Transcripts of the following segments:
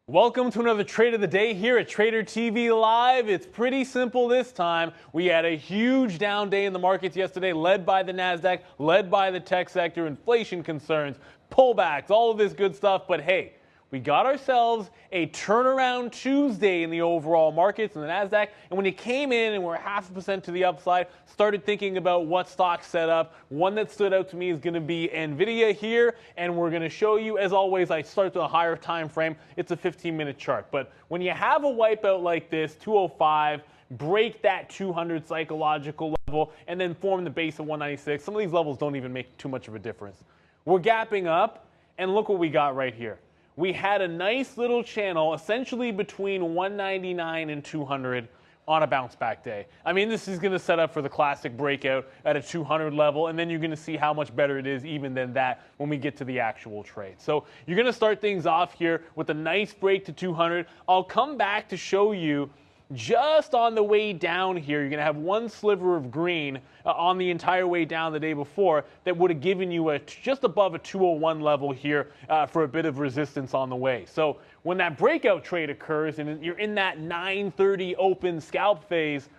Welcome to another trade of the day here at Trader TV Live. It's pretty simple this time. We had a huge down day in the markets yesterday, led by the NASDAQ, led by the tech sector, inflation concerns, pullbacks, all of this good stuff. But hey, we got ourselves a turnaround Tuesday in the overall markets and the NASDAQ. And when it came in and we're 0.5% to the upside, started thinking about what stocks set up. One that stood out to me is going to be Nvidia here. And we're going to show you, as always, I start with a higher time frame. It's a 15-minute chart. But when you have a wipeout like this, 205, break that 200 psychological level, and then form the base of 196, some of these levels don't even make too much of a difference. We're gapping up, and look what we got right here. We had a nice little channel essentially between 199 and 200 on a bounce back day. I mean, this is going to set up for the classic breakout at a 200 level, and then you're going to see how much better it is even than that when we get to the actual trade. So you're going to start things off here with a nice break to 200. I'll come back to show you just on the way down here, you're going to have one sliver of green on the entire way down the day before that would have given you just above a 201 level here for a bit of resistance on the way. So when that breakout trade occurs and you're in that 930 open scalp phase,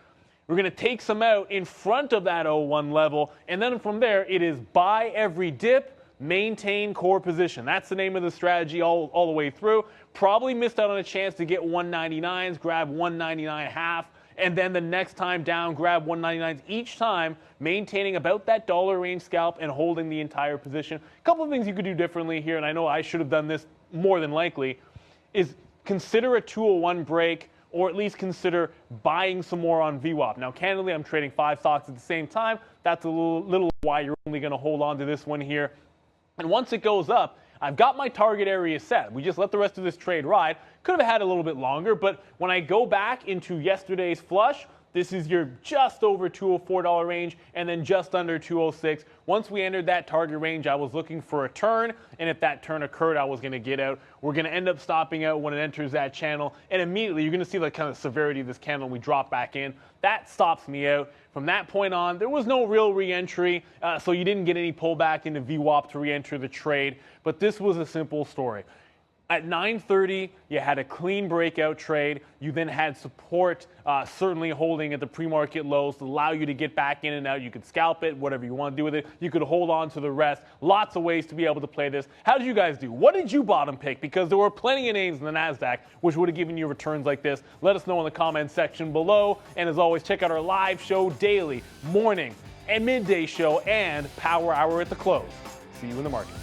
we're going to take some out in front of that 01 level, and then from there it is buy every dip, maintain core position. That's the name of the strategy all the way through. Probably missed out on a chance to get 199s, grab 199.5, and then the next time down, grab 199s each time, maintaining about that dollar range scalp and holding the entire position. A couple of things you could do differently here, and I know I should have done this more than likely, is consider a 201 break, or at least consider buying some more on VWAP. Now, candidly, I'm trading 5 stocks at the same time. That's a little why you're only going to hold on to this one here. And once it goes up, I've got my target area set. We just let the rest of this trade ride. Could have had a little bit longer, but when I go back into yesterday's flush, this is your just over $204 range and then just under 206. Once we entered that target range, I was looking for a turn, and if that turn occurred, I was going to get out. We're going to end up stopping out when it enters that channel, and immediately you're going to see the kind of severity of this candle. We drop back in. That stops me out. From that point on, there was no real re-entry, so you didn't get any pullback into VWAP to re-enter the trade, but this was a simple story. At 9:30, you had a clean breakout trade. You then had support certainly holding at the pre-market lows to allow you to get back in and out. You could scalp it, whatever you want to do with it. You could hold on to the rest. Lots of ways to be able to play this. How did you guys do? What did you bottom pick? Because there were plenty of names in the NASDAQ which would have given you returns like this. Let us know in the comments section below. And as always, check out our live show daily, morning and midday show, and power hour at the close. See you in the market.